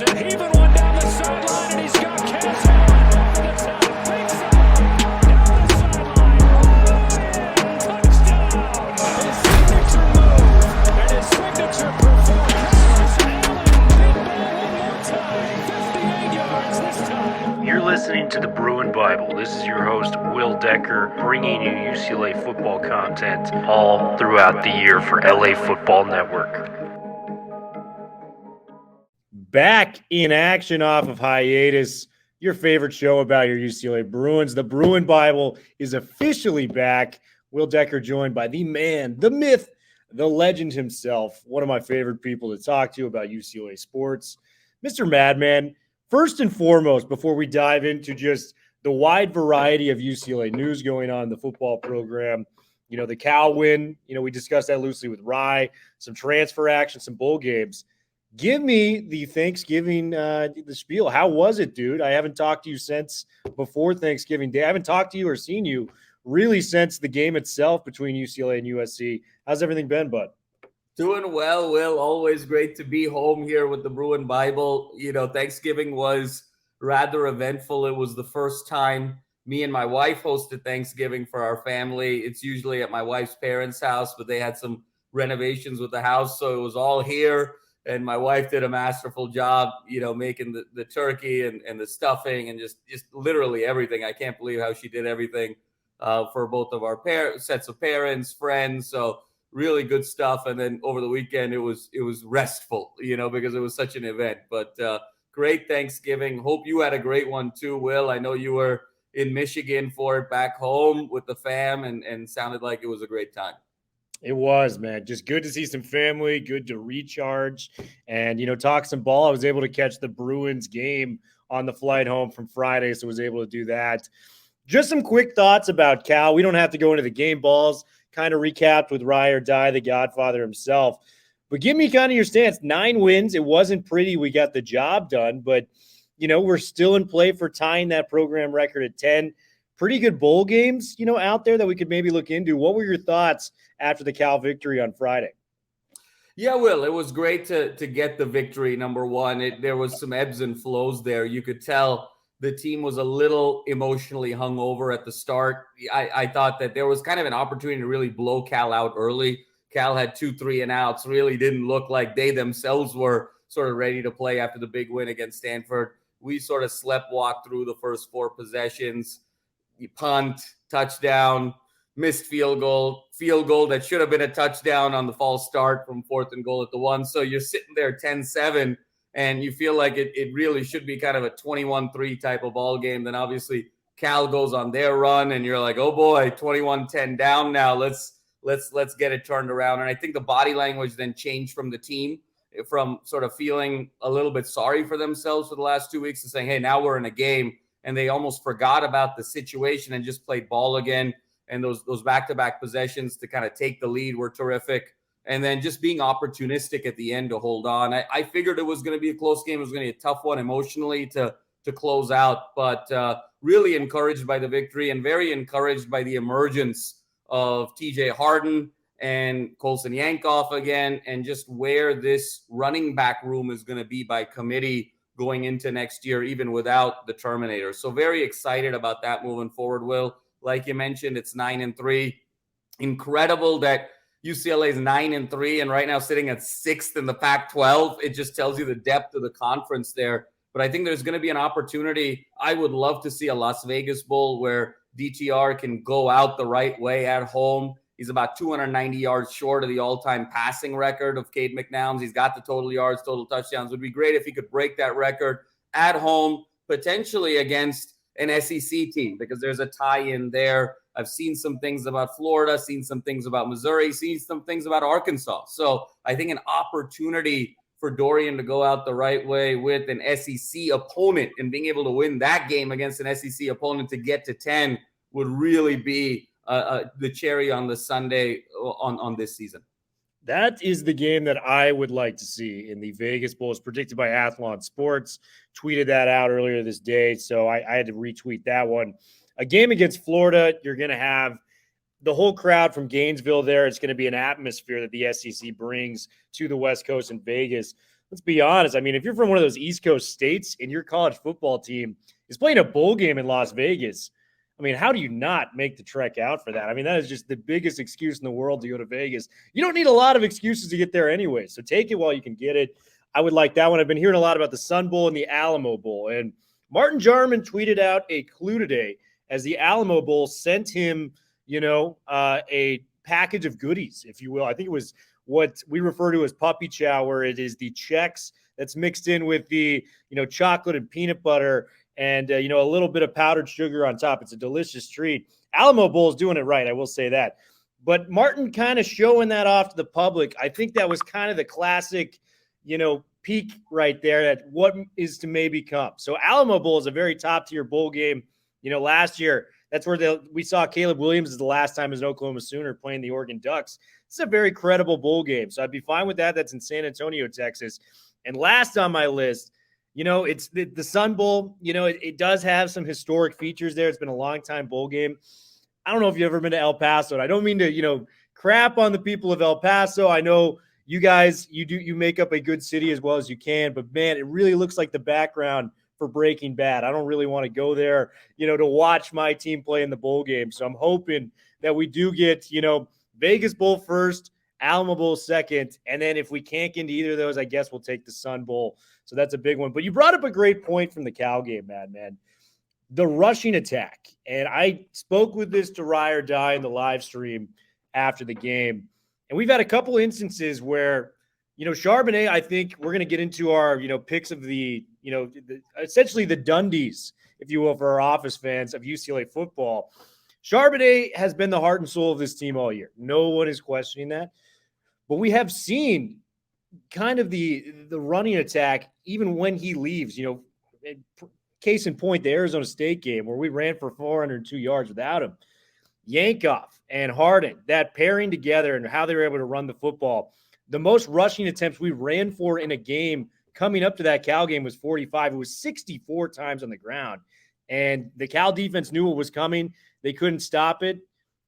Robinson heaving one down the sideline, and he's got Kazmeir over the top. Big side, down the sideline. Touchdown. His signature move and his signature performance. Allen, big ball one more time. 58 yards this time. You're listening to the Bruin Bible. This is your host, Will Decker, bringing you UCLA football content all throughout the year for LA Football Network. Back in action off of hiatus, your favorite show about your UCLA Bruins. The Bruin Bible is officially back. Will Decker joined by the man, the myth, the legend himself, one of my favorite people to talk to about UCLA sports, Mr. Madman. First and foremost, before we dive into just the wide variety of UCLA news going on in the football program, you know, the Cal win, you know, we discussed that loosely with Rye, some transfer action, some bowl games. Give me the Thanksgiving, the spiel. How was it, dude? I haven't talked to you since before Thanksgiving Day. I haven't talked to you or seen you really since the game itself between UCLA and USC. How's everything been, bud? Doing well, Will. Always great to be home here with the Bruin Bible. You know, Thanksgiving was rather eventful. It was the first time me and my wife hosted Thanksgiving for our family. It's usually at my wife's parents' house, but they had some renovations with the house, so it was all here. And my wife did a masterful job, you know, making the turkey and the stuffing and just literally everything. I can't believe how she did everything for both of our sets of parents, friends. So really good stuff. And then over the weekend, it was restful, you know, because it was such an event. But great Thanksgiving. Hope you had a great one too, Will. I know you were in Michigan for it back home with the fam and sounded like it was a great time. It was, man. Just good to see some family, good to recharge and, you know, talk some ball. I was able to catch the Bruins game on the flight home from Friday, so I was able to do that. Just some quick thoughts about Cal. We don't have to go into the game balls, kind of recapped with Rye or Die, the Godfather himself. But give me kind of your stance. 9 wins. It wasn't pretty. We got the job done, but, you know, we're still in play for tying that program record at 10. Pretty good bowl games, you know, out there that we could maybe look into. What were your thoughts after the Cal victory on Friday? Yeah, Will, it was great to get the victory, number one. There was some ebbs and flows there. You could tell the team was a little emotionally hungover at the start. I thought that there was kind of an opportunity to really blow Cal out early. Cal had 2 3-and-outs, really didn't look like they themselves were sort of ready to play after the big win against Stanford. We sort of sleptwalked through the first 4 possessions. You punt, touchdown, missed field goal that should have been a touchdown on the false start from 4th and goal at the 1. So you're sitting there 10-7, and you feel like it really should be kind of a 21-3 type of ball game. Then obviously Cal goes on their run, and you're like, oh boy, 21-10 down now. Let's get it turned around. And I think the body language then changed from the team, from sort of feeling a little bit sorry for themselves for the last 2 weeks to saying, hey, now we're in a game. And they almost forgot about the situation and just played ball again. And those back-to-back possessions to kind of take the lead were terrific. And then just being opportunistic at the end to hold on. I figured it was going to be a close game. It was going to be a tough one emotionally to close out. But really encouraged by the victory and very encouraged by the emergence of TJ Harden and Colson Yankoff again, and just where this running back room is going to be by committee going into next year, even without the Terminator. So very excited about that moving forward, Will. Like you mentioned, it's 9-3. Incredible that UCLA is 9-3 and right now sitting at 6th in the Pac-12. It just tells you the depth of the conference there. But I think there's going to be an opportunity. I would love to see a Las Vegas Bowl where DTR can go out the right way at home. He's about 290 yards short of the all-time passing record of Cade McNown's. He's got the total yards, total touchdowns. It would be great if he could break that record at home, potentially against an SEC team, because there's a tie-in there. I've seen some things about Florida, seen some things about Missouri, seen some things about Arkansas. So I think an opportunity for Dorian to go out the right way with an SEC opponent and being able to win that game against an SEC opponent to get to 10 would really be the cherry on the Sunday on this season. That is the game that I would like to see in the Vegas Bowl. It's predicted by Athlon Sports. Tweeted that out earlier this day, so I had to retweet that one. A game against Florida, you're going to have the whole crowd from Gainesville there. It's going to be an atmosphere that the SEC brings to the West Coast and Vegas. let's be honest. I mean, if you're from one of those East Coast states and your college football team is playing a bowl game in Las Vegas, I mean, how do you not make the trek out for that? I mean, that is just the biggest excuse in the world to go to Vegas. You don't need a lot of excuses to get there anyway, so take it while you can get it. I would like that one. I've been hearing a lot about the Sun Bowl and the Alamo Bowl, and Martin Jarman tweeted out a clue today as the Alamo Bowl sent him, a package of goodies, if you will. I think it was what we refer to as puppy chow, where it is the Chex that's mixed in with the, chocolate and peanut butter and, a little bit of powdered sugar on top. It's a delicious treat. Alamo Bowl is doing it right, I will say that. But Martin kind of showing that off to the public, I think that was kind of the classic, peak right there at what is to maybe come. So Alamo Bowl is a very top-tier bowl game. Last year, that's where we saw Caleb Williams is the last time as an Oklahoma Sooner playing the Oregon Ducks. It's a very credible bowl game, so I'd be fine with that. That's in San Antonio, Texas. And last on my list, it's the Sun Bowl. It does have some historic features there. It's been a long-time bowl game. I don't know if you've ever been to El Paso, and I don't mean to, crap on the people of El Paso. I know you guys, you make up a good city as well as you can, but man, it really looks like the background for Breaking Bad. I don't really want to go there, to watch my team play in the bowl game. So I'm hoping that we do get, Vegas Bowl first, Alamo Bowl second, and then if we can't get into either of those, I guess we'll take the Sun Bowl. So that's a big one. But you brought up a great point from the Cal game, man. The rushing attack. And I spoke with this to Rye or Die in the live stream after the game. And we've had a couple instances where, Charbonnet, I think we're going to get into our, picks of the, essentially the Dundies, if you will, for our office fans of UCLA football. Charbonnet has been the heart and soul of this team all year. No one is questioning that. But we have seen kind of the running attack even when he leaves. Case in point, the Arizona State game where we ran for 402 yards without him. Yankoff and Harden, that pairing together and how they were able to run the football. The most rushing attempts we ran for in a game coming up to that Cal game was 45. It was 64 times on the ground. And the Cal defense knew what was coming. They couldn't stop it.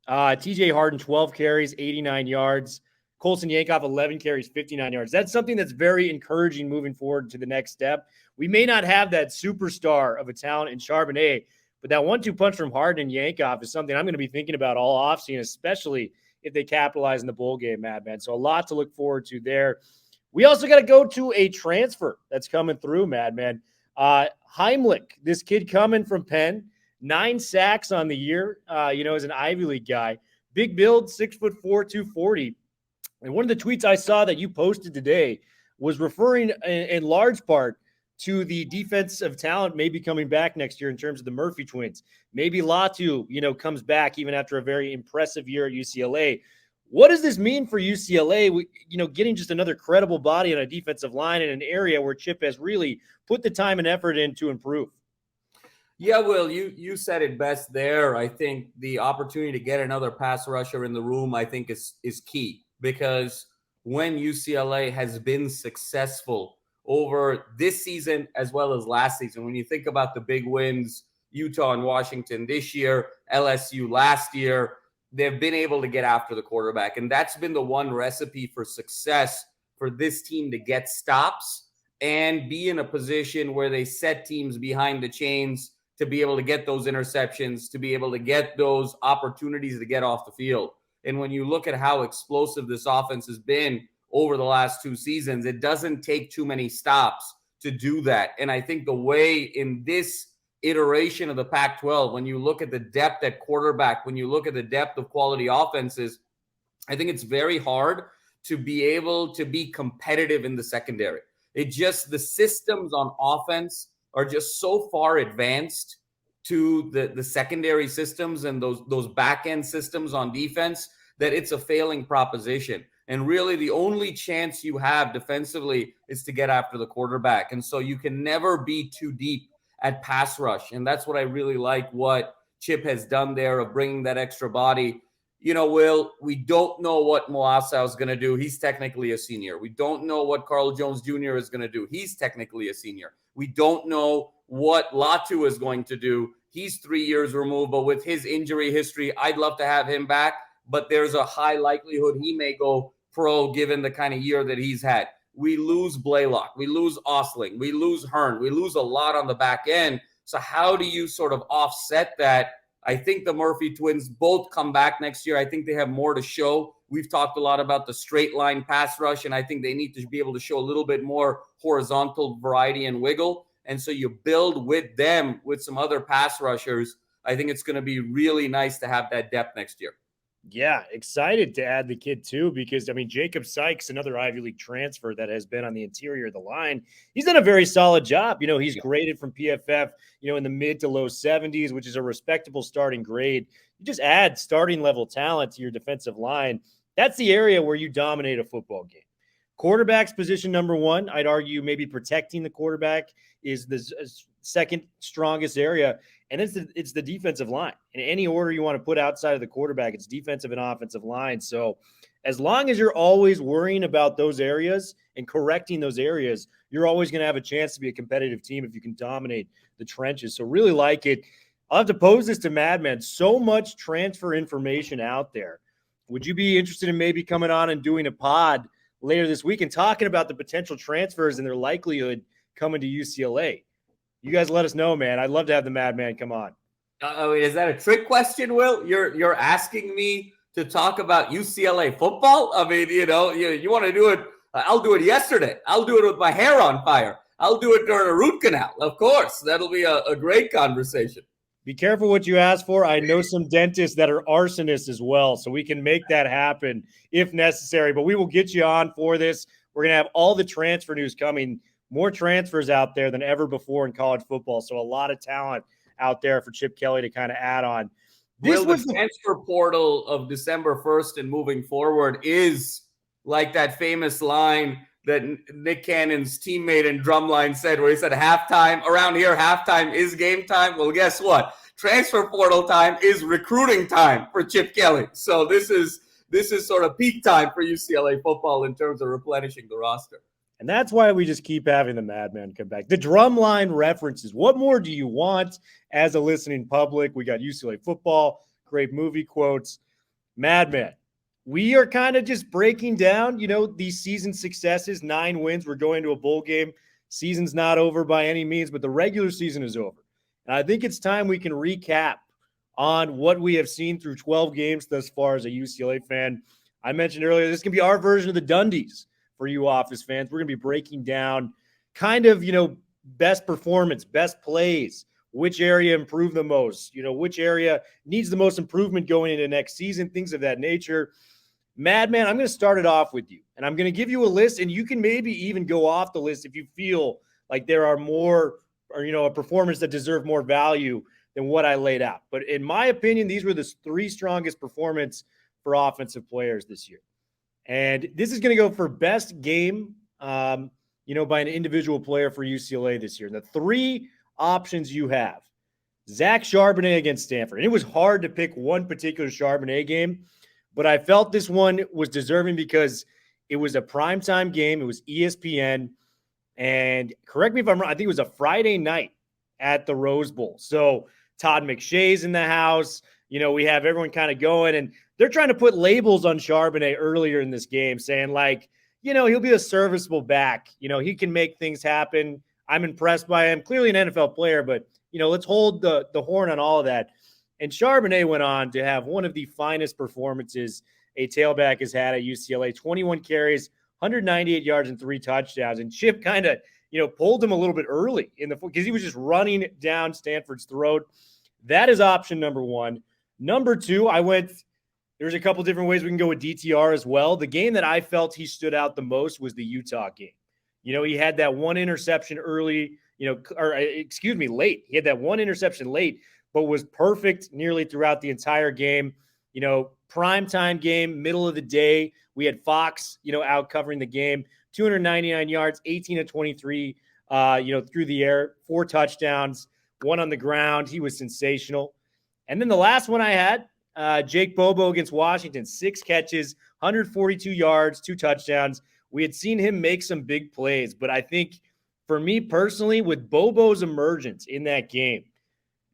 TJ Harden, 12 carries, 89 yards. Colson Yankoff, 11 carries, 59 yards. That's something that's very encouraging moving forward to the next step. We may not have that superstar of a talent in Charbonnet, but that 1-2 punch from Harden and Yankoff is something I'm going to be thinking about all offseason, especially if they capitalize in the bowl game, Madman. So a lot to look forward to there. We also got to go to a transfer that's coming through, Madman. Heimlich, this kid coming from Penn, 9 sacks on the year, as an Ivy League guy. Big build, 6'4", 240. And one of the tweets I saw that you posted today was referring in large part to the defensive talent maybe coming back next year in terms of the Murphy twins. Maybe Latu, comes back even after a very impressive year at UCLA. What does this mean for UCLA, getting just another credible body on a defensive line in an area where Chip has really put the time and effort in to improve? Yeah, Will, you said it best there. I think the opportunity to get another pass rusher in the room, I think is key, because when UCLA has been successful over this season as well as last season, when you think about the big wins, Utah and Washington this year, LSU last year, they've been able to get after the quarterback. And that's been the one recipe for success for this team, to get stops and be in a position where they set teams behind the chains to be able to get those interceptions, to be able to get those opportunities to get off the field. And when you look at how explosive this offense has been over the last 2 seasons, it doesn't take too many stops to do that. And I think the way in this iteration of the Pac-12, when you look at the depth at quarterback, when you look at the depth of quality offenses, I think it's very hard to be able to be competitive in the secondary. The systems on offense are just so far advanced to the secondary systems and those back-end systems on defense that it's a failing proposition. And really the only chance you have defensively is to get after the quarterback. And so you can never be too deep at pass rush. And that's what I really like what Chip has done there of bringing that extra body. Will, we don't know what Muasau is going to do. He's technically a senior. We don't know what Carl Jones Jr. is going to do. He's technically a senior. We don't know what Latu is going to do. He's 3 years removed, but with his injury history, I'd love to have him back. But there's a high likelihood he may go pro given the kind of year that he's had. we lose Blaylock, we lose Osling, we lose Hearn, we lose a lot on the back end. So how do you sort of offset that? I think the Murphy twins both come back next year. I think they have more to show. We've talked a lot about the straight line pass rush, and I think they need to be able to show a little bit more horizontal variety and wiggle. And so you build with them with some other pass rushers. I think it's going to be really nice to have that depth next year. Yeah, excited to add the kid too, because I mean, Jacob Sykes, another Ivy League transfer that has been on the interior of the line. He's done a very solid job. He's graded from PFF, in the mid to low 70s, which is a respectable starting grade. You just add starting level talent to your defensive line. That's the area where you dominate a football game. Quarterback's position number one. I'd argue maybe protecting the quarterback is the second strongest area. And it's the defensive line. In any order you want to put outside of the quarterback, it's defensive and offensive line. So as long as you're always worrying about those areas and correcting those areas, you're always going to have a chance to be a competitive team if you can dominate the trenches. So really like it. I'll have to pose this to Madman. So much transfer information out there. Would you be interested in maybe coming on and doing a pod later this week and talking about the potential transfers and their likelihood coming to UCLA? You guys let us know, man. I'd love to have the Madman come on. Is that a trick question, Will? You're asking me to talk about UCLA football? I mean, you want to do it. I'll do it yesterday. I'll do it with my hair on fire. I'll do it during a root canal. Of course. That'll be a great conversation. Be careful what you ask for. I know some dentists that are arsonists as well, so we can make that happen if necessary. But we will get you on for this. We're going to have all the transfer news coming. More transfers out there than ever before in college football. So a lot of talent out there for Chip Kelly to kind of add on. The transfer portal of December 1st and moving forward is like that famous line that Nick Cannon's teammate in Drumline said, where he said, around here, halftime is game time. Well, guess what? Transfer portal time is recruiting time for Chip Kelly. So this is sort of peak time for UCLA football in terms of replenishing the roster. And that's why we just keep having the Madman come back. The Drumline references. What more do you want as a listening public? We got UCLA football, great movie quotes. Madman. We are kind of just breaking down, these season successes, 9 wins. We're going to a bowl game. Season's not over by any means, but the regular season is over. And I think it's time we can recap on what we have seen through 12 games thus far as a UCLA fan. I mentioned earlier, this can be our version of the Dundies. For you Office fans, we're going to be breaking down kind of, best performance, best plays, which area improved the most, which area needs the most improvement going into next season, things of that nature. Madman, I'm going to start it off with you, and I'm going to give you a list, and you can maybe even go off the list if you feel like there are more or, a performance that deserve more value than what I laid out. But in my opinion, these were the 3 strongest performance for offensive players this year. And this is going to go for best game, by an individual player for UCLA this year. The 3 options you have: Zach Charbonnet against Stanford. And it was hard to pick one particular Charbonnet game, but I felt this one was deserving because it was a primetime game. It was ESPN. And correct me if I'm wrong, I think it was a Friday night at the Rose Bowl. So Todd McShay's in the house. We have everyone kind of going, and they're trying to put labels on Charbonnet earlier in this game, saying he'll be a serviceable back. He can make things happen. I'm impressed by him. Clearly an NFL player, but, let's hold the horn on all of that. And Charbonnet went on to have one of the finest performances a tailback has had at UCLA. 21 carries, 198 yards, and 3 touchdowns. And Chip kind of, pulled him a little bit early because he was just running down Stanford's throat. That is option number 1. Number 2, there's a couple different ways we can go with DTR as well. The game that I felt he stood out the most was the Utah game. He had that one interception early, late. He had that one interception late, but was perfect nearly throughout the entire game. Primetime game, middle of the day. We had Fox, out covering the game. 299 yards, 18 of 23, through the air, 4 touchdowns, 1 on the ground. He was sensational. And then the last one I had, Jake Bobo against Washington, 6 catches, 142 yards, 2 touchdowns. We had seen him make some big plays, but I think for me personally, with Bobo's emergence in that game,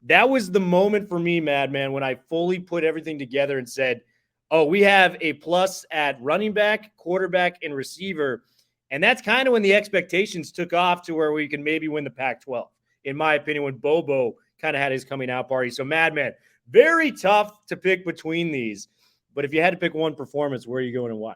that was the moment for me, Madman, when I fully put everything together and said, oh, we have a plus at running back, quarterback, and receiver. And that's kind of when the expectations took off to where we can maybe win the Pac-12, in my opinion, when Bobo kind of had his coming out party. So, Madman, very tough to pick between these. But if you had to pick one performance, where are you going and why?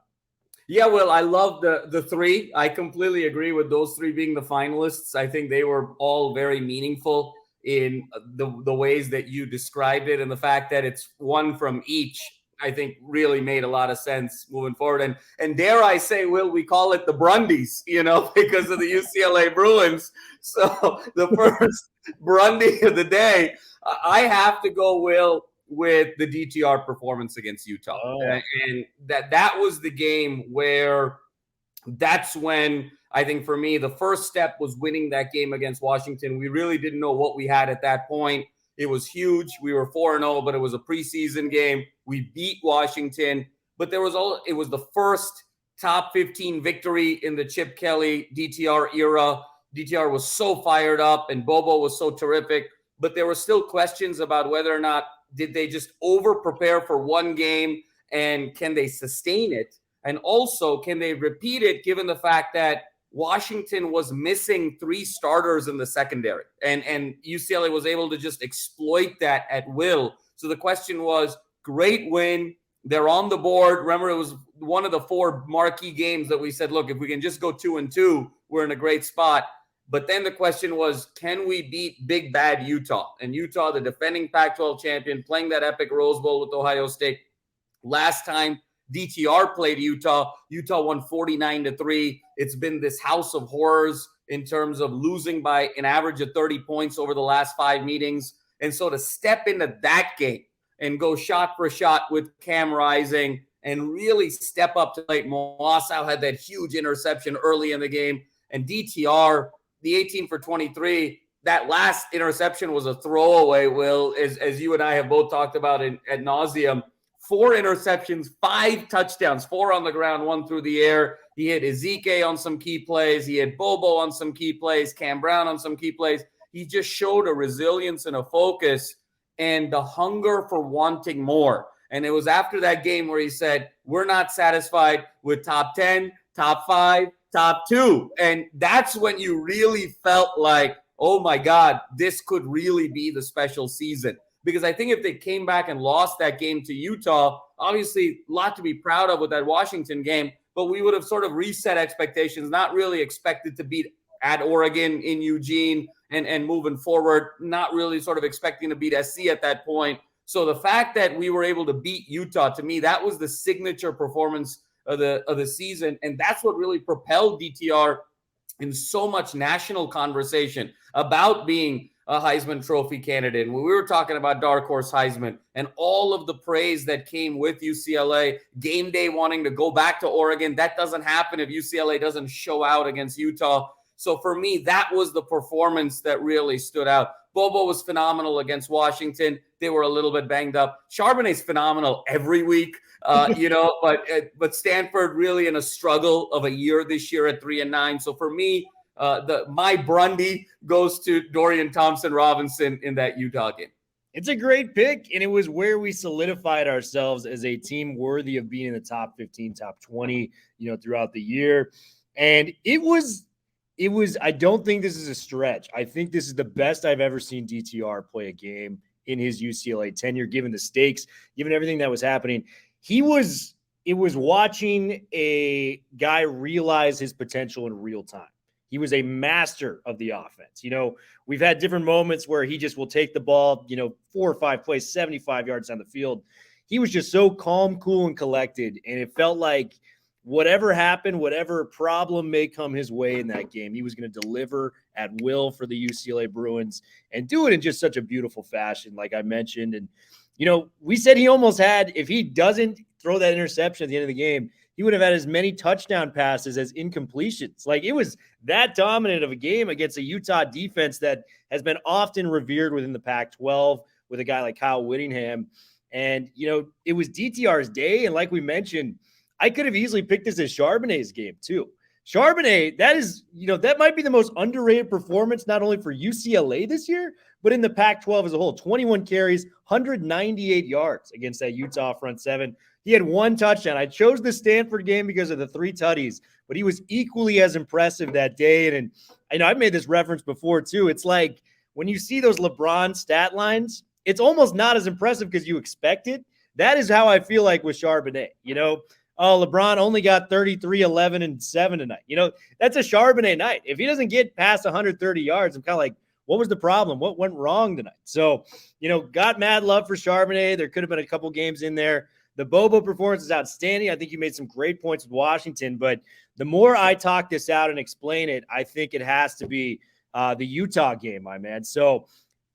Yeah, well, I love the three. I completely agree with those three being the finalists. I think they were all very meaningful in the ways that you described it, and the fact that it's one from each, I think really made a lot of sense moving forward. And dare I say, Will, we call it the Brundies, because of the UCLA Bruins. So the first Brundie of the day, I have to go, Will, with the DTR performance against Utah. And that was the game where that's when I think for me, the first step was winning that game against Washington. We really didn't know what we had at that point. It was huge. We were 4-0, but it was a preseason game. We beat Washington, but it was the first top 15 victory in the Chip Kelly DTR era. DTR was so fired up and Bobo was so terrific, but there were still questions about whether or not did they just over prepare for one game and can they sustain it? And also, can they repeat it given the fact that Washington was missing 3 starters in the secondary and UCLA was able to just exploit that at will. So the question was, great win. They're on the board. Remember, it was one of the 4 marquee games that we said, look, if we can just go 2-2, we're in a great spot. But then the question was, can we beat big bad Utah? And Utah, the defending Pac-12 champion, playing that epic Rose Bowl with Ohio State. Last time DTR played Utah won 49-3. It's been this house of horrors in terms of losing by an average of 30 points over the last 5 meetings. And so to step into that game and go shot for shot with Kam Rising and really step up to plate. Muasau had that huge interception early in the game. And DTR, the 18 for 23, that last interception was a throwaway, Will, as you and I have both talked about ad nauseum. 4 interceptions, 5 touchdowns, 4 on the ground, 1 through the air. He hit Ezeike on some key plays. He had Bobo on some key plays, Kam Brown on some key plays. He just showed a resilience and a focus and the hunger for wanting more. And it was after that game where he said, we're not satisfied with top 10, top 5, top 2. And that's when you really felt like, oh my God, this could really be the special season. Because I think if they came back and lost that game to Utah, obviously a lot to be proud of with that Washington game, but we would have sort of reset expectations, not really expected to beat at Oregon in Eugene and moving forward, not really sort of expecting to beat SC at that point. So the fact that we were able to beat Utah, to me, that was the signature performance of the season. And that's what really propelled DTR in so much national conversation about being a Heisman Trophy candidate. When we were talking about Dark Horse Heisman and all of the praise that came with UCLA, game day wanting to go back to Oregon, that doesn't happen if UCLA doesn't show out against Utah. So for me, that was the performance that really stood out. Bobo was phenomenal against Washington. They were a little bit banged up. Charbonnet's phenomenal every week, but Stanford really in a struggle of a year this year at 3-9. So for me, my Brundie goes to Dorian Thompson Robinson in that Utah game. It's a great pick, and it was where we solidified ourselves as a team worthy of being in the top 15, top 20, throughout the year. And it was, I don't think this is a stretch. I think this is the best I've ever seen DTR play a game in his UCLA tenure, given the stakes, given everything that was happening. It was watching a guy realize his potential in real time. He was a master of the offense. We've had different moments where he just will take the ball, 4 or 5 plays, 75 yards down the field. He was just so calm, cool, and collected. And it felt like whatever happened, whatever problem may come his way in that game, he was going to deliver at will for the UCLA Bruins and do it in just such a beautiful fashion, like I mentioned. And, we said he almost had, if he doesn't throw that interception at the end of the game, he would have had as many touchdown passes as incompletions. Like, it was that dominant of a game against a Utah defense that has been often revered within the Pac-12 with a guy like Kyle Whittingham. And, it was DTR's day. And like we mentioned, I could have easily picked this as Charbonnet's game too. Charbonnet, that is, that might be the most underrated performance, not only for UCLA this year, but in the Pac-12 as a whole. 21 carries, 198 yards against that Utah front seven. He had one touchdown. I chose the Stanford game because of the 3 tutties, but he was equally as impressive that day. And I know I've made this reference before too. It's like when you see those LeBron stat lines, it's almost not as impressive because you expect it. That is how I feel like with Charbonnet. Oh, LeBron only got 33, 11, and 7 tonight. That's a Charbonnet night. If he doesn't get past 130 yards, I'm kind of like, what was the problem? What went wrong tonight? So, got mad love for Charbonnet. There could have been a couple games in there. The Bobo performance is outstanding. I think you made some great points with Washington, but the more I talk this out and explain it, I think it has to be the Utah game, my man. So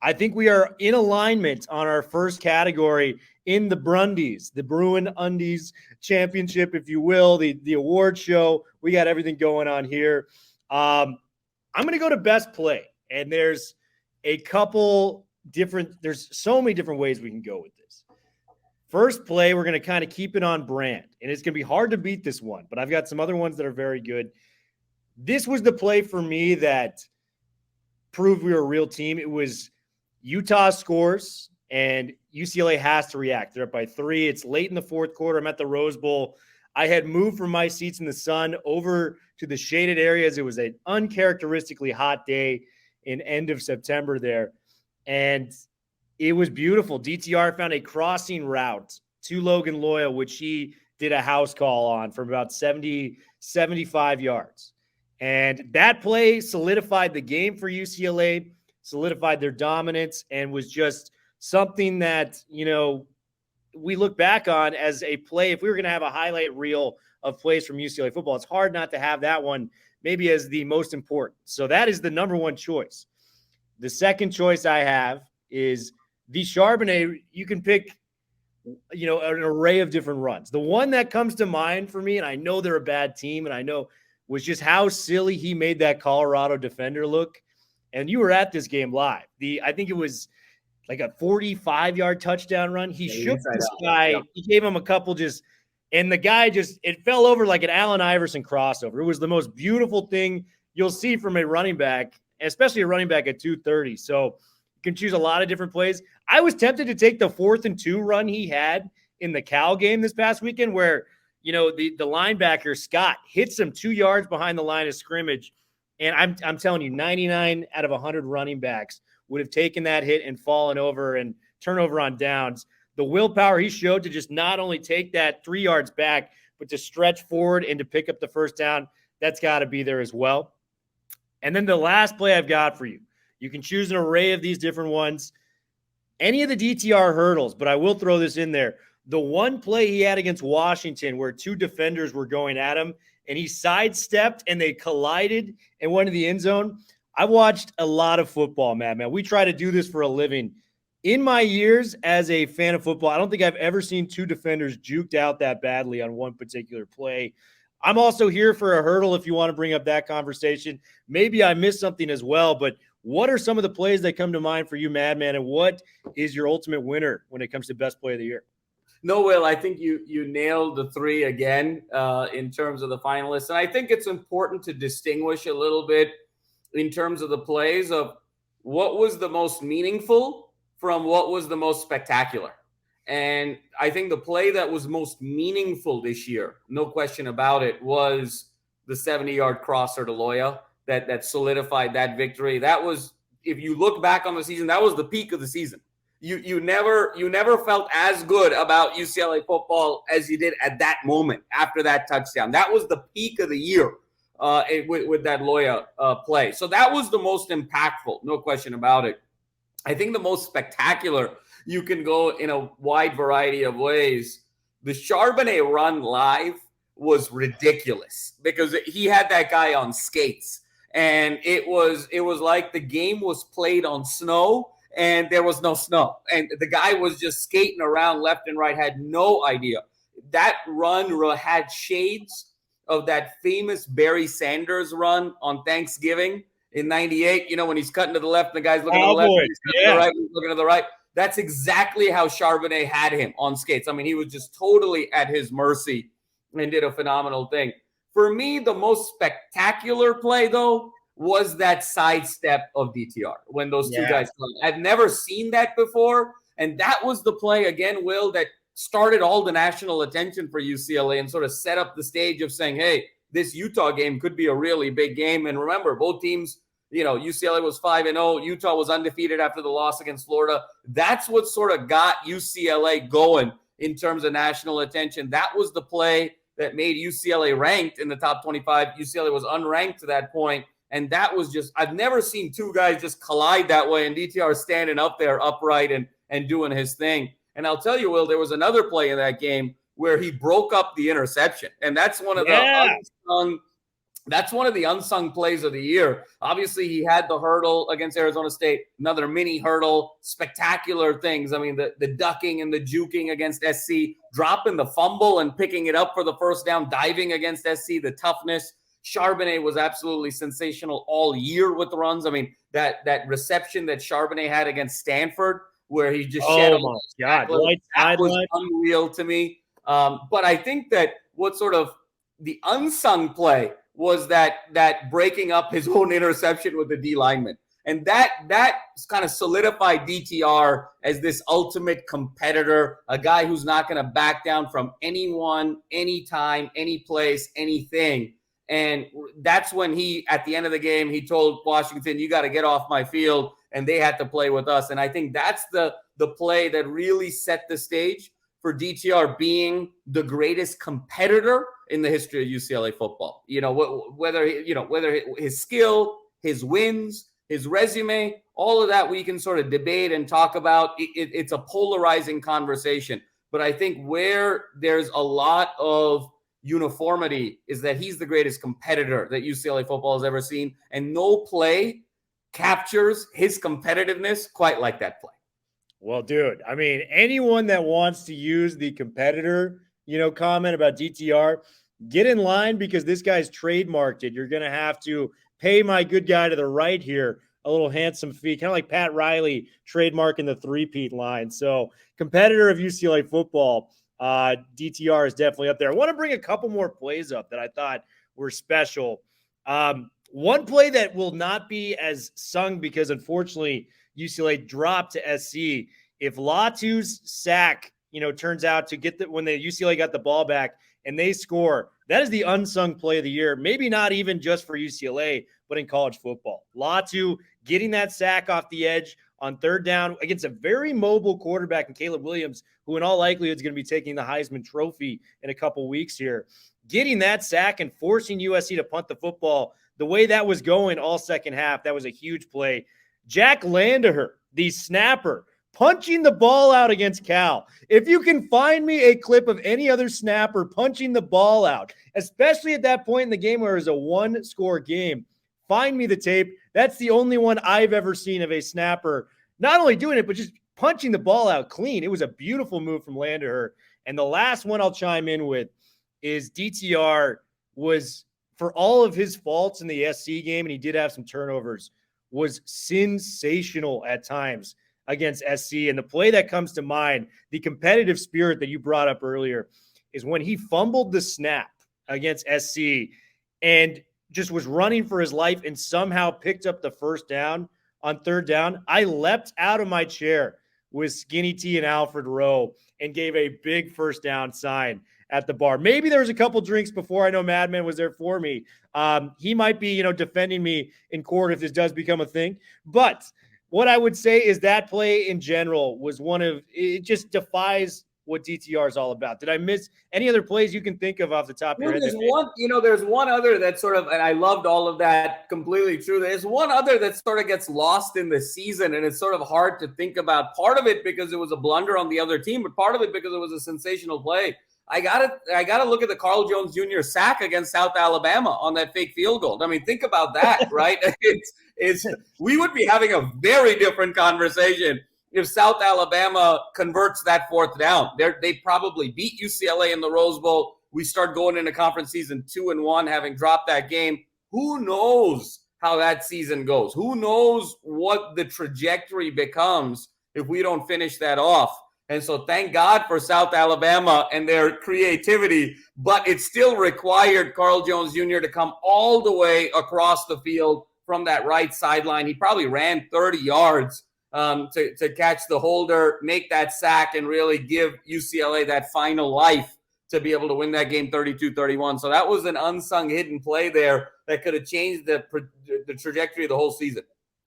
I think we are in alignment on our first category in the Brundies, the Bruin Undies Championship, if you will, the award show. We got everything going on here. I'm going to go to best play, and there's so many different ways we can go with this. First play, we're going to kind of keep it on brand, and it's going to be hard to beat this one, but I've got some other ones that are very good. This was the play for me that proved we were a real team. It was Utah scores, and UCLA has to react. They're up by 3. It's late in the fourth quarter. I'm at the Rose Bowl. I had moved from my seats in the sun over to the shaded areas. It was an uncharacteristically hot day in end of September there, and it was beautiful. DTR found a crossing route to Logan Loya, which he did a house call on from about 70, 75 yards. And that play solidified the game for UCLA, solidified their dominance, and was just something that, we look back on as a play. If we were going to have a highlight reel of plays from UCLA football, it's hard not to have that one maybe as the most important. So that is the number one choice. The second choice I have is the Charbonnet. You can pick, an array of different runs. The one that comes to mind for me, and I know they're a bad team, and I know, was just how silly he made that Colorado defender look. And you were at this game live. I think it was like a 45-yard touchdown run. He shook this guy. Yep. He gave him a couple and the guy it fell over like an Allen Iverson crossover. It was the most beautiful thing you'll see from a running back, especially a running back at 230. So you can choose a lot of different plays. I was tempted to take the 4th and 2 run he had in the Cal game this past weekend where, the linebacker, Scott, hits him 2 yards behind the line of scrimmage. And I'm telling you, 99 out of 100 running backs would have taken that hit and fallen over and turnover on downs. The willpower he showed to just not only take that 3 yards back, but to stretch forward and to pick up the first down, that's got to be there as well. And then the last play I've got for you. You can choose an array of these different ones. Any of the DTR hurdles, but I will throw this in there. The one play he had against Washington where 2 defenders were going at him and he sidestepped and they collided and went to the end zone. I've watched a lot of football, man. We try to do this for a living. In my years as a fan of football, I don't think I've ever seen 2 defenders juked out that badly on one particular play. I'm also here for a hurdle if you want to bring up that conversation. Maybe I missed something as well, but what are some of the plays that come to mind for you, Madman, and what is your ultimate winner when it comes to best play of the year? No, Will, I think you nailed the 3 again in terms of the finalists. And I think it's important to distinguish a little bit in terms of the plays of what was the most meaningful from what was the most spectacular. And I think the play that was most meaningful this year, no question about it, was the 70-yard crosser to Loya that solidified that victory. That was, if you look back on the season, that was the peak of the season. You never felt as good about UCLA football as you did at that moment after that touchdown. That was the peak of the year with that Loya play. So that was the most impactful, no question about it. I think the most spectacular, you can go in a wide variety of ways. The Charbonnet run live was ridiculous because he had that guy on skates, and it was like the game was played on snow. And there was no snow. And the guy was just skating around left and right, had no idea. That run had shades of that famous Barry Sanders run on Thanksgiving in 98. When he's cutting to the left, and the guy's looking to the left, he's cutting to the right, he's looking to the right. That's exactly how Charbonnet had him on skates. I mean, he was just totally at his mercy and did a phenomenal thing. For me, the most spectacular play, though, was that sidestep of DTR when those 2 guys come. I've never seen that before. And that was the play, again, Will, that started all the national attention for UCLA and sort of set up the stage of saying, hey, this Utah game could be a really big game. And remember, both teams, UCLA was 5-0. Utah was undefeated after the loss against Florida. That's what sort of got UCLA going in terms of national attention. That was the play that made UCLA ranked in the top 25. UCLA was unranked to that point. And that was just, I've never seen two guys just collide that way. And DTR standing up there upright and doing his thing. And I'll tell you, Will, there was another play in that game where he broke up the interception. And that's one of the unsung plays of the year. Obviously, he had the hurdle against Arizona State, another mini hurdle, spectacular things. I mean, the ducking and the juking against SC, dropping the fumble and picking it up for the first down, diving against SC, the toughness. Charbonnet was absolutely sensational all year with the runs. I mean, that reception that Charbonnet had against Stanford, where he just shed my God, that was unreal to me. But I think that what sort of the unsung play was that breaking up his own interception with the D lineman. And that kind of solidified DTR as this ultimate competitor, a guy who's not going to back down from anyone, anytime, any place, anything. And that's when he, at the end of the game, he told Washington, you got to get off my field, and they had to play with us. And I think that's the play that really set the stage for DTR being the greatest competitor in the history of UCLA football. Whether his skill, his wins, his resume, all of that we can sort of debate and talk about. It's a polarizing conversation. But I think where there's a lot of uniformity is that he's the greatest competitor that UCLA football has ever seen. And no play captures his competitiveness quite like that play. Well, dude, I mean, anyone that wants to use the competitor, comment about DTR, get in line because this guy's trademarked it. You're going to have to pay my good guy to the right here a little handsome fee, kind of like Pat Riley trademarking the three-peat line. So competitor of UCLA football, DTR is definitely up there. I want to bring a couple more plays up that I thought were special. One play that will not be as sung because unfortunately UCLA dropped to SC. If Latu's sack, turns out to get when the UCLA got the ball back and they score, that is the unsung play of the year. Maybe not even just for UCLA, but in college football. Latu getting that sack off the edge on third down against a very mobile quarterback in Caleb Williams, who in all likelihood is going to be taking the Heisman Trophy in a couple weeks here. Getting that sack and forcing USC to punt the football the way that was going all second half, that was a huge play. Jack Landaher, the snapper, punching the ball out against Cal. If you can find me a clip of any other snapper punching the ball out, especially at that point in the game where it was a one-score game, find me the tape. That's the only one I've ever seen of a snapper not only doing it, but just punching the ball out clean. It was a beautiful move from Landaher. And the last one I'll chime in with is DTR was, for all of his faults in the SC game, and he did have some turnovers, was sensational at times against SC. And the play that comes to mind, the competitive spirit that you brought up earlier, is when he fumbled the snap against SC and just was running for his life and somehow picked up the first down on third down. I leapt out of my chair with Skinny T and Alfred Rowe and gave a big first down sign at the bar. Maybe there was a couple drinks before. I know Madman was there for me. He might be, defending me in court if this does become a thing. But what I would say is that play in general was it just defies what DTR is all about. Did I miss any other plays you can think of off the top of your head? There's one other that sort of, and I loved all of that, completely true. There's one other that sort of gets lost in the season, and it's sort of hard to think about. Part of it because it was a blunder on the other team, but part of it because it was a sensational play. I gotta look at the Carl Jones Jr. sack against South Alabama on that fake field goal. I mean, think about that, right? We would be having a very different conversation if South Alabama converts that fourth down. They probably beat UCLA in the Rose Bowl. We start going into conference season 2-1, having dropped that game. Who knows how that season goes? Who knows what the trajectory becomes if we don't finish that off? And so thank God for South Alabama and their creativity, but it still required Carl Jones Jr. to come all the way across the field from that right sideline. He probably ran 30 yards to catch the holder, make that sack, and really give UCLA that final life to be able to win that game 32-31. So that was an unsung hidden play there that could have changed the trajectory of the whole season.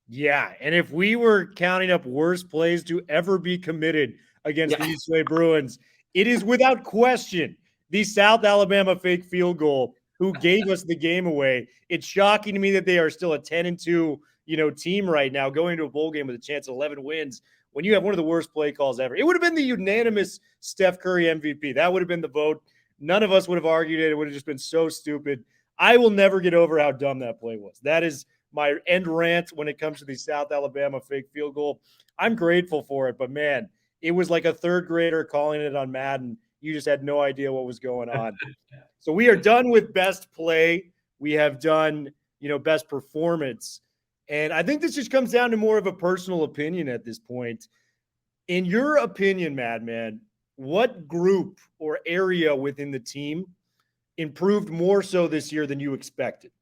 Yeah, and if we were counting up worst plays to ever be committed against the UCLA Bruins, it is without question the South Alabama fake field goal who gave us the game away. It's shocking to me that they are still a 10-2, team right now, going to a bowl game with a chance of 11 wins when you have one of the worst play calls ever. It would have been the unanimous Steph Curry MVP. That would have been the vote. None of us would have argued it. It would have just been so stupid. I will never get over how dumb that play was. That is my end rant when it comes to the South Alabama fake field goal. I'm grateful for it, but man, it was like a third grader calling it on Madden. You just had no idea what was going on. So we are done with best play. We have done, best performance. And I think this just comes down to more of a personal opinion at this point. In your opinion, Madman, what group or area within the team improved more so this year than you expected?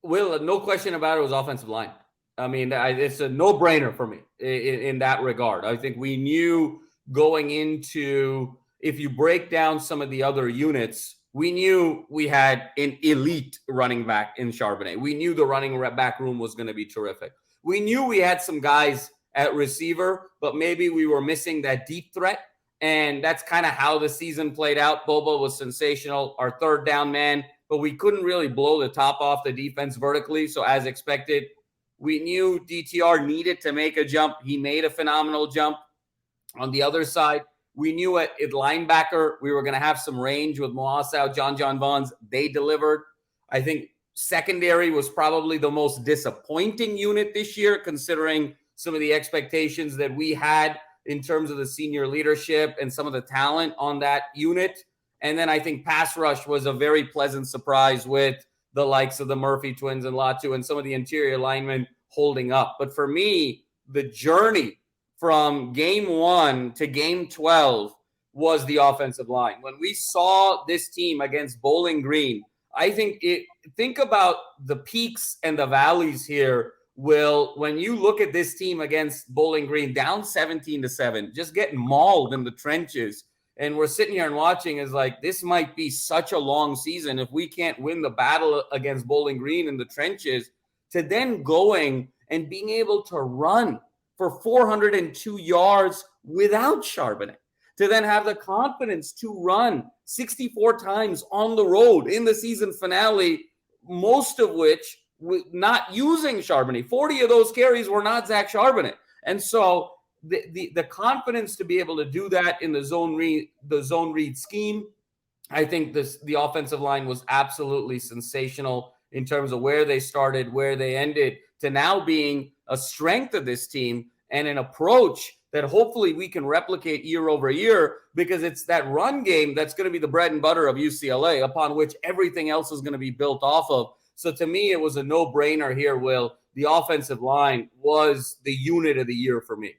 Will, no question about it, was offensive line. I mean, it's a no-brainer for me in that regard. I think we knew going into, if you break down some of the other units, we knew we had an elite running back in Charbonnet. We knew the running back room was going to be terrific. We knew we had some guys at receiver, but maybe we were missing that deep threat. And that's kind of how the season played out. Bobo was sensational, our third down man, but we couldn't really blow the top off the defense vertically. So as expected, we knew DTR needed to make a jump. He made a phenomenal jump. On the other side, we knew at linebacker we were going to have some range with Muasau, JonJon Vaughns. They delivered. I think secondary was probably the most disappointing unit this year, considering some of the expectations that we had in terms of the senior leadership and some of the talent on that unit. And then I think pass rush was a very pleasant surprise with the likes of the Murphy twins and Latu and some of the interior linemen holding up. But for me, the journey from game 1 to game 12 was the offensive line. When we saw this team against Bowling Green, I think about the peaks and the valleys here, Will. When you look at this team against Bowling Green, down 17-7, just getting mauled in the trenches, and we're sitting here and watching is like, this might be such a long season if we can't win the battle against Bowling Green in the trenches, to then going and being able to run for 402 yards without Charbonnet, to then have the confidence to run 64 times on the road in the season finale, most of which not using Charbonnet. 40 of those carries were not Zach Charbonnet. And so the confidence to be able to do that in the zone read scheme, I think the offensive line was absolutely sensational in terms of where they started, where they ended, to now being a strength of this team and an approach that hopefully we can replicate year over year, because it's that run game that's going to be the bread and butter of UCLA, upon which everything else is going to be built off of. So to me, it was a no-brainer here, Will. The offensive line was the unit of the year for me.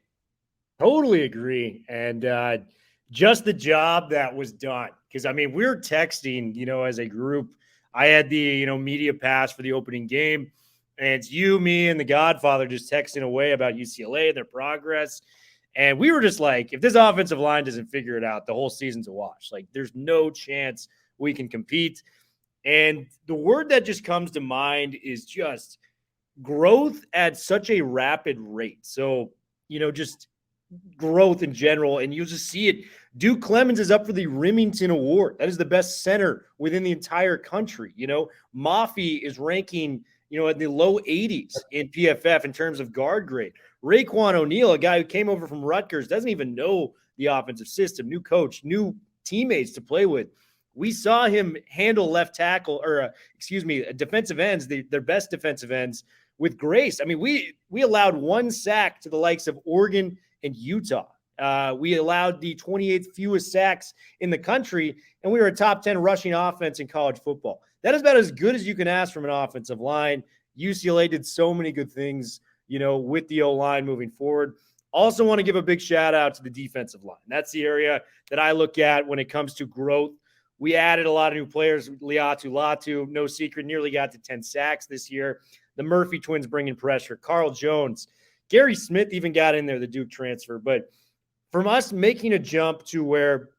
Totally agree. And just the job that was done. Because, I mean, we're texting, as a group. I had the, media pass for the opening game. And it's you, me, and the Godfather just texting away about UCLA and their progress. And we were just like, if this offensive line doesn't figure it out, the whole season's a wash. Like, there's no chance we can compete. And the word that just comes to mind is just growth at such a rapid rate. So, just growth in general, and you'll just see it. Duke Clemens is up for the Remington Award. That is the best center within the entire country. Mafi is ranking, in the low 80s in PFF in terms of guard grade. Raekwon O'Neal, a guy who came over from Rutgers, doesn't even know the offensive system, new coach, new teammates to play with. We saw him handle left tackle, defensive ends, their best defensive ends, with grace. I mean, we allowed one sack to the likes of Oregon and Utah. We allowed the 28th fewest sacks in the country, and we were a top 10 rushing offense in college football. That is about as good as you can ask from an offensive line. UCLA did so many good things, with the O-line moving forward. Also want to give a big shout out to the defensive line. That's the area that I look at when it comes to growth. We added a lot of new players. Laiatu Latu, no secret, nearly got to 10 sacks this year. The Murphy twins bringing pressure. Carl Jones, Gary Smith even got in there, the Duke transfer. But from us making a jump to where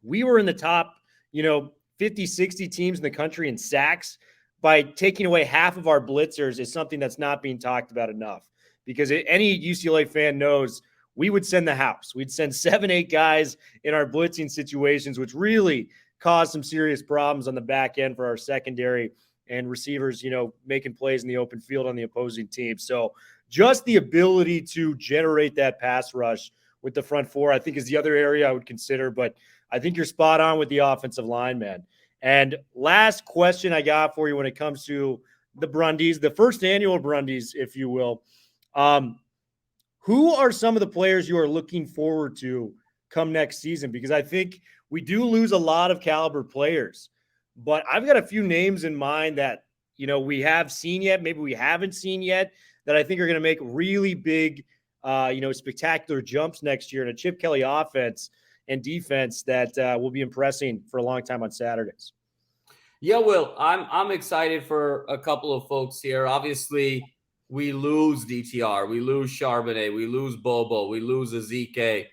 we were in the top, 50, 60 teams in the country in sacks by taking away half of our blitzers is something that's not being talked about enough. Because any UCLA fan knows we would send the house. We'd send 7, 8 guys in our blitzing situations, which really caused some serious problems on the back end for our secondary and receivers, making plays in the open field on the opposing team. So just the ability to generate that pass rush with the front four, I think, is the other area I would consider. But I think you're spot on with the offensive line, man. And last question I got for you when it comes to the Brundies, the first annual Brundies, if you will. Who are some of the players you are looking forward to come next season? Because I think we do lose a lot of caliber players, but I've got a few names in mind that, we have seen yet, maybe we haven't seen yet, that I think are going to make really big, spectacular jumps next year in a Chip Kelly offense and defense that will be impressing for a long time on Saturdays. Yeah, Will, I'm excited for a couple of folks here. Obviously, we lose DTR, we lose Charbonnet, we lose Bobo, we lose Ezeike,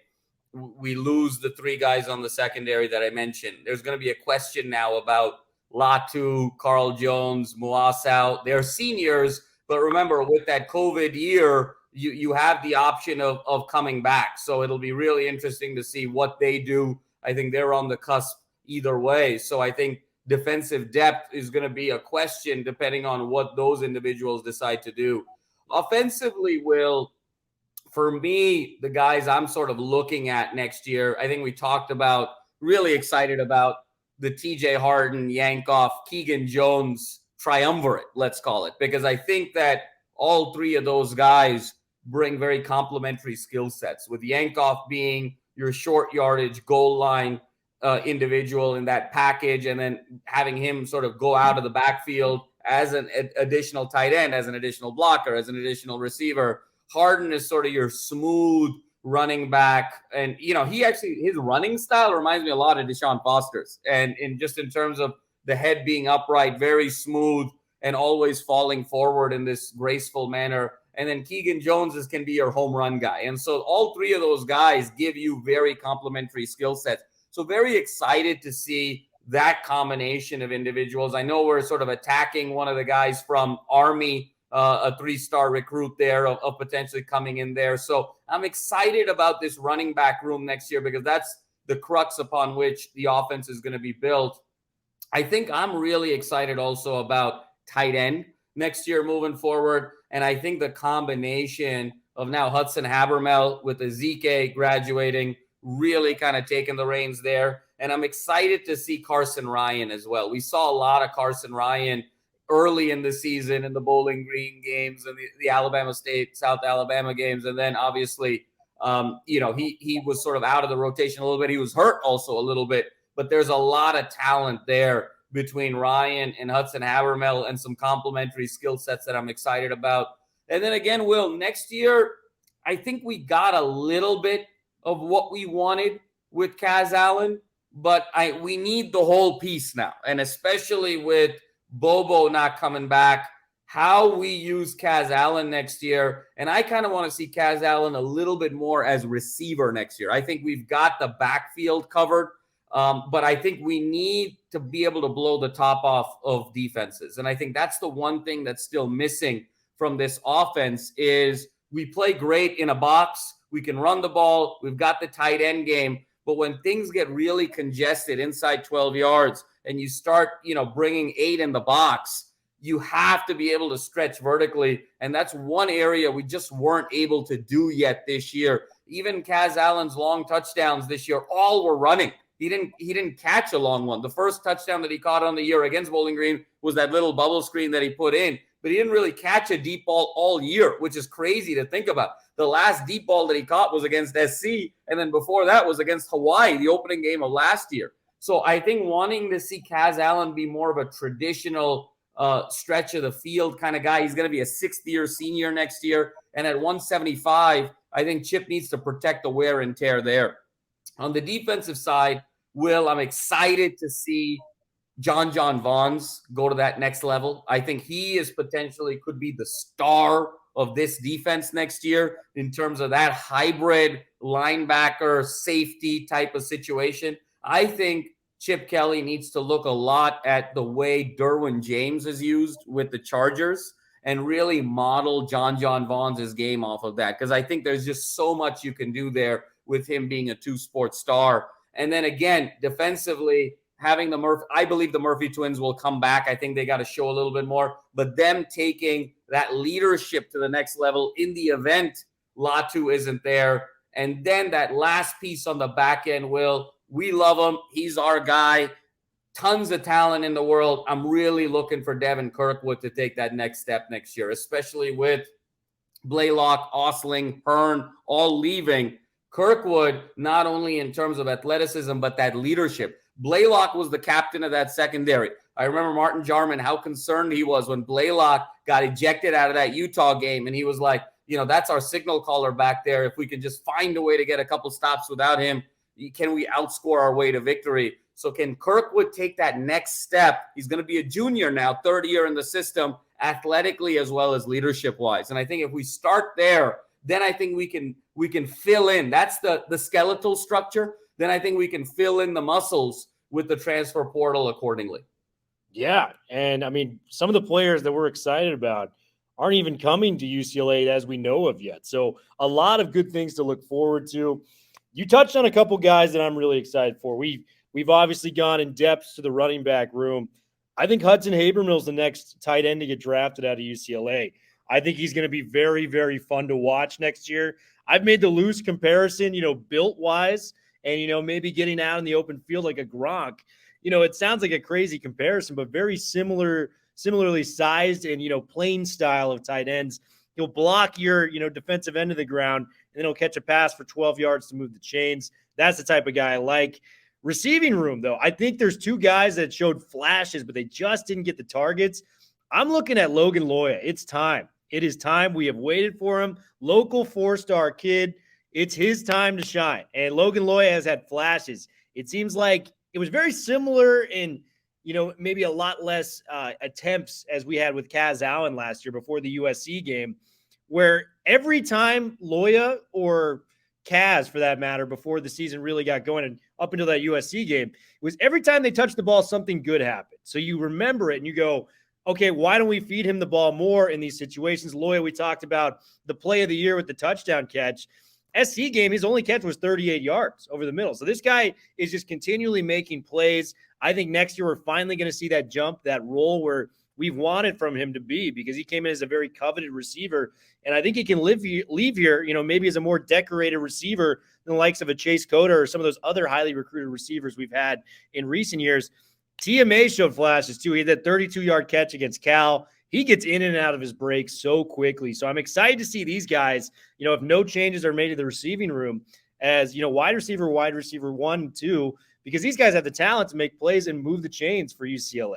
we lose the 3 guys on the secondary that I mentioned. There's going to be a question now about Latu, Carl Jones, Muasau. They're seniors, but remember, with that COVID year, you have the option of coming back. So it'll be really interesting to see what they do. I think they're on the cusp either way. So I think defensive depth is going to be a question depending on what those individuals decide to do. Offensively, Will, for me, the guys I'm sort of looking at next year, I think we talked about, really excited about the TJ Harden, Yankoff, Keegan Jones triumvirate, let's call it, because I think that all 3 of those guys bring very complementary skill sets, with Yankoff being your short yardage goal line individual in that package, and then having him sort of go out of the backfield as an additional tight end, as an additional blocker, as an additional receiver. Harden is sort of your smooth running back. And, his running style reminds me a lot of Deshaun Foster's. And in terms of the head being upright, very smooth and always falling forward in this graceful manner. And then Keegan Jones can be your home run guy. And so all 3 of those guys give you very complementary skill sets. So very excited to see that combination of individuals. I know we're sort of attacking one of the guys from Army, a 3-star recruit there of potentially coming in there. So I'm excited about this running back room next year because that's the crux upon which the offense is going to be built. I think I'm really excited also about tight end next year moving forward. And I think the combination of now Hudson Habermehl with Ezeike graduating, really kind of taking the reins there. And I'm excited to see Carson Ryan as well. We saw a lot of Carson Ryan early in the season in the Bowling Green games and the Alabama State, South Alabama games. And then obviously, he was sort of out of the rotation a little bit. He was hurt also a little bit, but there's a lot of talent there between Ryan and Hudson Habermehl and some complementary skill sets that I'm excited about. And then again, Will, next year, I think we got a little bit of what we wanted with Kaz Allen, but we need the whole piece now. And especially with Bobo not coming back, how we use Kaz Allen next year. And I kind of want to see Kaz Allen a little bit more as receiver next year. I think we've got the backfield covered, but I think we need to be able to blow the top off of defenses. And I think that's the one thing that's still missing from this offense is we play great in a box. We can run the ball. We've got the tight end game. But when things get really congested inside 12 yards and you start, bringing 8 in the box, you have to be able to stretch vertically. And that's one area we just weren't able to do yet this year. Even Kaz Allen's long touchdowns this year, all were running. He didn't catch a long one. The first touchdown that he caught on the year against Bowling Green was that little bubble screen that he put in. But he didn't really catch a deep ball all year, which is crazy to think about. The last deep ball that he caught was against SC, and then before that was against Hawaii, the opening game of last year. So I think wanting to see Kaz Allen be more of a traditional stretch of the field kind of guy. He's going to be a 6th-year senior next year. And at 175, I think Chip needs to protect the wear and tear there. On the defensive side, Will, I'm excited to see JonJon Vaughns go to that next level. I think he is potentially could be the star of this defense next year in terms of that hybrid linebacker safety type of situation. I think Chip Kelly needs to look a lot at the way Derwin James is used with the Chargers and really model JonJon Vaughns' game off of that, because I think there's just so much you can do there with him being a two-sport star. And then again, defensively, having I believe the Murphy twins will come back. I think they got to show a little bit more, but them taking that leadership to the next level in the event Latu isn't there. And then that last piece on the back end, we love him. He's our guy. Tons of talent in the world. I'm really looking for Devin Kirkwood to take that next step next year, especially with Blaylock, Osling, Hearn, all leaving. Kirkwood, not only in terms of athleticism, but that leadership. Blaylock was the captain of that secondary. I remember Martin Jarman, how concerned he was when Blaylock got ejected out of that Utah game. And he was like, that's our signal caller back there. If we can just find a way to get a couple stops without him, can we outscore our way to victory? So can Kirkwood take that next step? He's going to be a junior now, third year in the system, athletically as well as leadership-wise. And I think if we start there, then I think we can fill in. That's the skeletal structure. Then I think we can fill in the muscles with the transfer portal accordingly. Yeah, and I mean, some of the players that we're excited about aren't even coming to UCLA as we know of yet. So a lot of good things to look forward to. You touched on a couple guys that I'm really excited for. We've obviously gone in depth to the running back room. I think Hudson Habermehl is the next tight end to get drafted out of UCLA. I think he's going to be very, very fun to watch next year. I've made the loose comparison, built-wise, and, maybe getting out in the open field like a Gronk. It sounds like a crazy comparison, but very similarly sized and, playing style of tight ends. He'll block your, defensive end of the ground, and then he'll catch a pass for 12 yards to move the chains. That's the type of guy I like. Receiving room, though, I think there's two guys that showed flashes, but they just didn't get the targets. I'm looking at Logan Loya. It's time. It is time. We have waited for him. Local 4-star kid. It's his time to shine. And Logan Loya has had flashes. It seems like it was very similar in, maybe a lot less attempts as we had with Kaz Allen last year before the USC game, where every time Loya or Kaz, for that matter, before the season really got going and up until that USC game, it was every time they touched the ball, something good happened. So you remember it and you go, okay, why don't we feed him the ball more in these situations? Loya, we talked about the play of the year with the touchdown catch. SC game, his only catch was 38 yards over the middle. So this guy is just continually making plays. I think next year we're finally going to see that jump, that role where we've wanted from him to be, because he came in as a very coveted receiver. And I think he can leave here, maybe as a more decorated receiver than the likes of a Chase Coda or some of those other highly recruited receivers we've had in recent years. TMA showed flashes too. He had that 32-yard catch against Cal. He gets in and out of his break so quickly. So I'm excited to see these guys, if no changes are made to the receiving room, as, wide receiver 1 and 2, because these guys have the talent to make plays and move the chains for UCLA.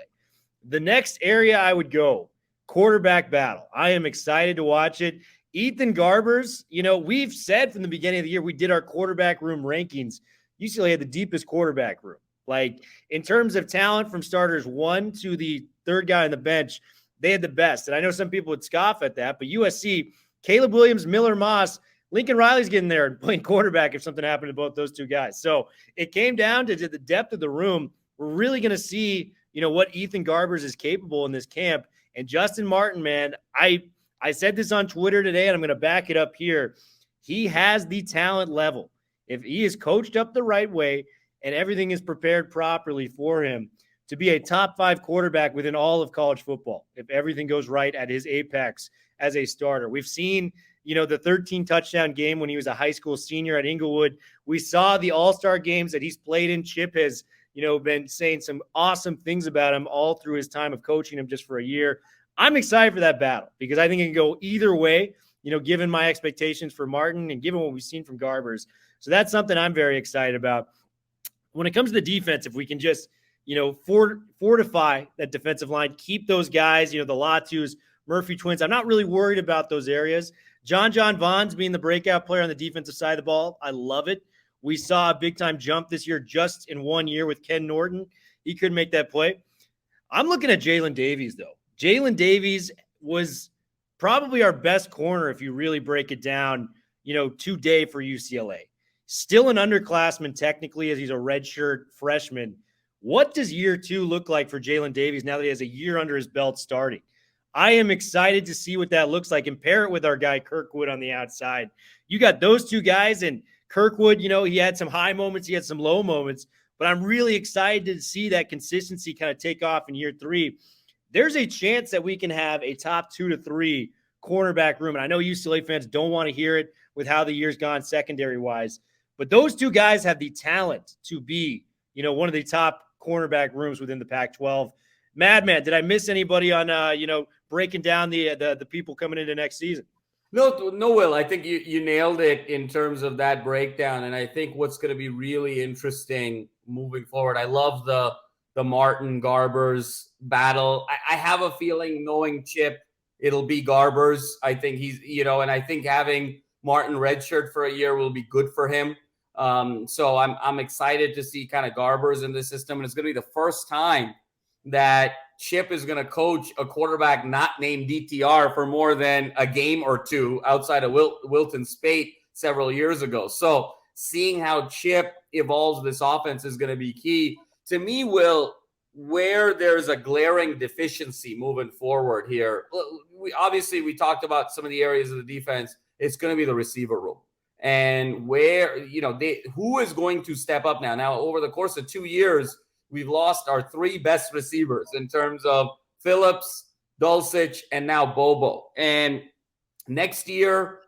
The next area I would go, quarterback battle. I am excited to watch it. Ethan Gargers, we've said from the beginning of the year we did our quarterback room rankings. UCLA had the deepest quarterback room. Like, in terms of talent from starters 1 to the third guy on the bench, they had the best. And I know some people would scoff at that, but USC, Caleb Williams, Miller Moss, Lincoln Riley's getting there and playing quarterback if something happened to both those two guys. So it came down to the depth of the room. We're really going to see, what Ethan Gargers is capable in this camp. And Justin Martin, man, I said this on Twitter today, and I'm going to back it up here. He has the talent level. If he is coached up the right way and everything is prepared properly for him to be a top 5 quarterback within all of college football, if everything goes right at his apex as a starter. We've seen, the 13 touchdown game when he was a high school senior at Inglewood. We saw the all-star games that he's played in. Chip has, been saying some awesome things about him all through his time of coaching him just for a year. I'm excited for that battle because I think it can go either way, given my expectations for Martin and given what we've seen from Gargers. So that's something I'm very excited about. When it comes to the defense, if we can just, fortify that defensive line, keep those guys, the Latus, Murphy twins. I'm not really worried about those areas. JonJon Vaughns being the breakout player on the defensive side of the ball. I love it. We saw a big-time jump this year just in 1 year with Ken Norton. He couldn't make that play. I'm looking at Jaylin Davies, though. Jaylin Davies was probably our best corner if you really break it down, today for UCLA. Still an underclassman technically as he's a redshirt freshman. What does year 2 look like for Jaylin Davies now that he has a year under his belt starting? I am excited to see what that looks like and pair it with our guy Kirkwood on the outside. You got those two guys, and Kirkwood, he had some high moments, he had some low moments, but I'm really excited to see that consistency kind of take off in year 3. There's a chance that we can have a top 2 to 3 cornerback room. And I know UCLA fans don't want to hear it with how the year's gone secondary-wise, but those two guys have the talent to be, one of the top cornerback rooms within the Pac-12. Madman, did I miss anybody on, breaking down the people coming into next season? No, Will. I think you nailed it in terms of that breakdown. And I think what's going to be really interesting moving forward, I love the Martin Gargers battle. I have a feeling, knowing Chip, it'll be Gargers. I think he's, and I think having Martin redshirt for a year will be good for him. So I'm excited to see kind of Gargers in the system. And it's going to be the first time that Chip is going to coach a quarterback not named DTR for more than a game or two outside of Wilton Spate several years ago. So seeing how Chip evolves this offense is going to be key. To me, Will, where there's a glaring deficiency moving forward here, we talked about some of the areas of the defense. It's going to be the receiver room. And where, who is going to step up now? Now, over the course of 2 years, we've lost our 3 best receivers in terms of Phillips, Dulcich, and now Bobo. And next year,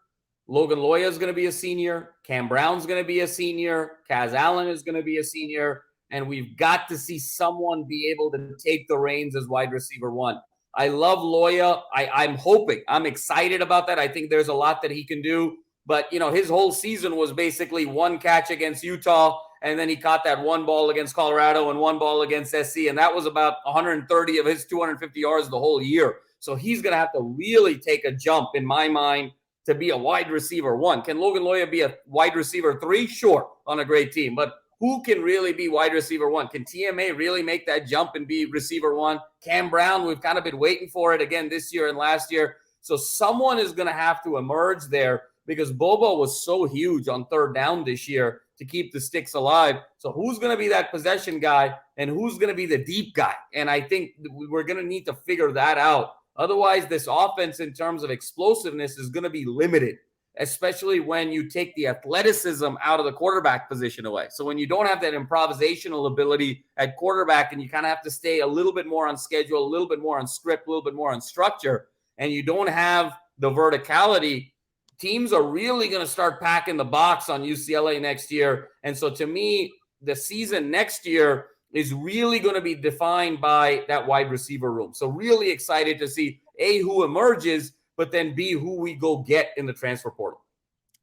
Logan Loya is going to be a senior. Kam Brown's going to be a senior. Kaz Allen is going to be a senior. And we've got to see someone be able to take the reins as wide receiver 1. I love Loya. I'm excited about that. I think there's a lot that he can do. But, his whole season was basically 1 catch against Utah, and then he caught that 1 ball against Colorado and 1 ball against SC, and that was about 130 of his 250 yards the whole year. So he's going to have to really take a jump, in my mind, to be a wide receiver 1. Can Logan Loya be a wide receiver 3? Sure, on a great team. But who can really be wide receiver 1? Can TMA really make that jump and be receiver 1? Kam Brown, we've kind of been waiting for it again this year and last year. So someone is going to have to emerge there, because Bobo was so huge on 3rd down this year to keep the sticks alive. So who's going to be that possession guy, and who's going to be the deep guy? And I think we're going to need to figure that out. Otherwise, this offense in terms of explosiveness is going to be limited, especially when you take the athleticism out of the quarterback position away. So when you don't have that improvisational ability at quarterback, and you kind of have to stay a little bit more on schedule, a little bit more on script, a little bit more on structure, and you don't have the verticality, teams are really going to start packing the box on UCLA next year. And so to me, the season next year is really going to be defined by that wide receiver room. So really excited to see, A, who emerges, but then B, who we go get in the transfer portal.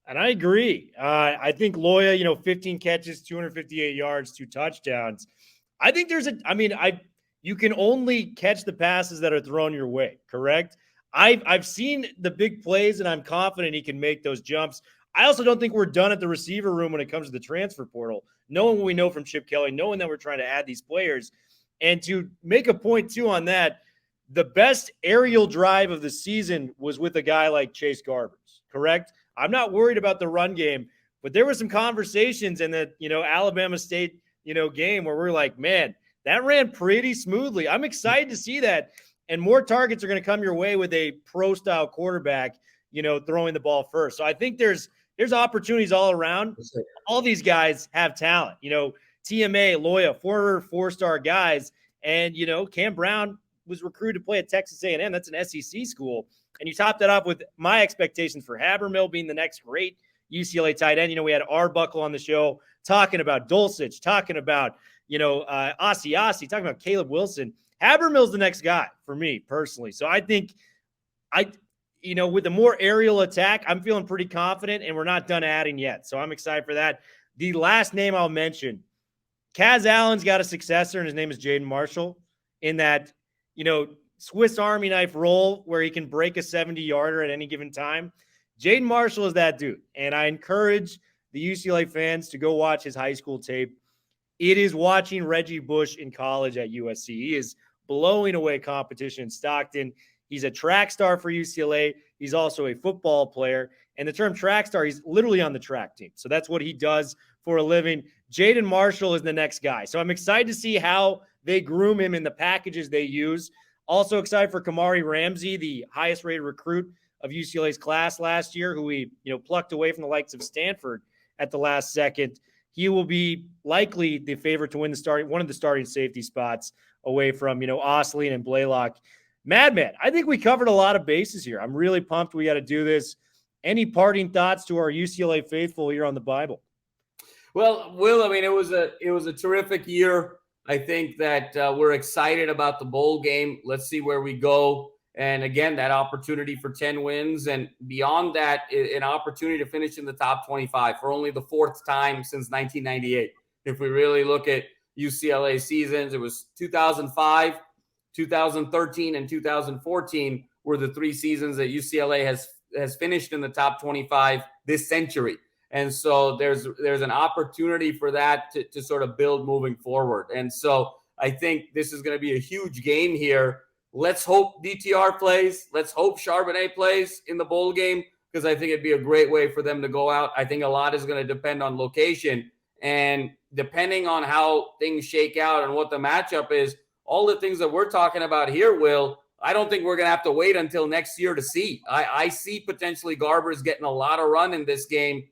And I agree. I think Loya, 15 catches, 258 yards, 2 touchdowns. I think you can only catch the passes that are thrown your way, correct? I've seen the big plays, and I'm confident he can make those jumps. I also don't think we're done at the receiver room when it comes to the transfer portal, knowing what we know from Chip Kelly, knowing that we're trying to add these players. And to make a point, too, on that, the best aerial drive of the season was with a guy like Chase Gargers, correct? I'm not worried about the run game, but there were some conversations in the, Alabama State, game where we're like, man, that ran pretty smoothly. I'm excited to see that. And more targets are going to come your way with a pro-style quarterback, throwing the ball first. So I think there's opportunities all around. All these guys have talent. TMA, Loya, 4-star guys. And, Kam Brown was recruited to play at Texas A&M. That's an SEC school. And you top that up with my expectations for Habermehl being the next great UCLA tight end. We had Arbuckle on the show talking about Dulcich, talking about, Ossie, talking about Caleb Wilson. Habermehl's the next guy for me personally. So I think with the more aerial attack, I'm feeling pretty confident, and we're not done adding yet. So I'm excited for that. The last name I'll mention, Kaz Allen's got a successor, and his name is Jaden Marshall, in that, Swiss Army knife role where he can break a 70-yarder at any given time. Jaden Marshall is that dude. And I encourage the UCLA fans to go watch his high school tape. It is watching Reggie Bush in college at USC. He is blowing away competition in Stockton. He's a track star for UCLA. He's also a football player. And the term track star, he's literally on the track team. So that's what he does for a living. Jaden Marshall is the next guy. So I'm excited to see how they groom him in the packages they use. Also excited for Kamari Ramsey, the highest rated recruit of UCLA's class last year, who we plucked away from the likes of Stanford at the last second. He will be likely the favorite to win one of the starting safety spots away from Osling and Blaylock. Madman, I think we covered a lot of bases here. I'm really pumped we got to do this. Any parting thoughts to our UCLA faithful here on the Bible? Well, Will, I mean, it was a terrific year. I think that we're excited about the bowl game. Let's see where we go. And again, that opportunity for 10 wins. And beyond that, an opportunity to finish in the top 25 for only the fourth time since 1998. If we really look at UCLA seasons, it was 2005, 2013, and 2014 were the three seasons that UCLA has finished in the top 25 this century. And so there's an opportunity for that to sort of build moving forward. And so I think this is going to be a huge game here. Let's hope DTR plays. Let's hope Charbonnet plays in the bowl game, because I think it'd be a great way for them to go out. I think a lot is going to depend on location. And depending on how things shake out and what the matchup is, all the things that we're talking about here, Will, I don't think we're going to have to wait until next year to see. I see potentially Gargers getting a lot of run in this game,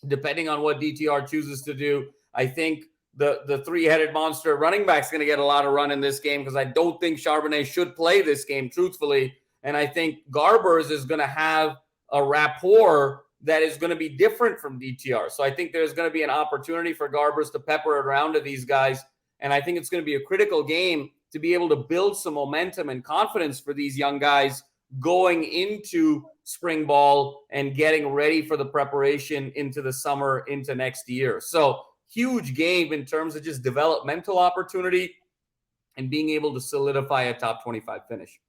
depending on what DTR chooses to do. I think the three-headed monster running back is going to get a lot of run in this game, because I don't think Charbonnet should play this game, truthfully. And I think Gargers is going to have a rapport that is going to be different from DTR. So I think there's going to be an opportunity for Gargers to pepper it around to these guys. And I think it's going to be a critical game to be able to build some momentum and confidence for these young guys going into spring ball and getting ready for the preparation into the summer, into next year. So huge game in terms of just developmental opportunity and being able to solidify a top 25 finish.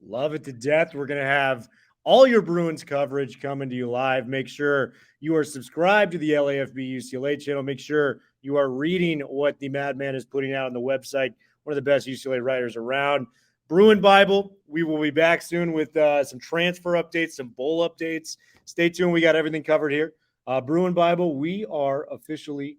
Love it to death. We're going to have all your Bruins coverage coming to you live. Make sure you are subscribed to the LAFB UCLA channel. Make sure you are reading what the Madman is putting out on the website. One of the best UCLA writers around. Bruin Bible, we will be back soon with some transfer updates, some bowl updates. Stay tuned. We got everything covered here. Bruin Bible, we are officially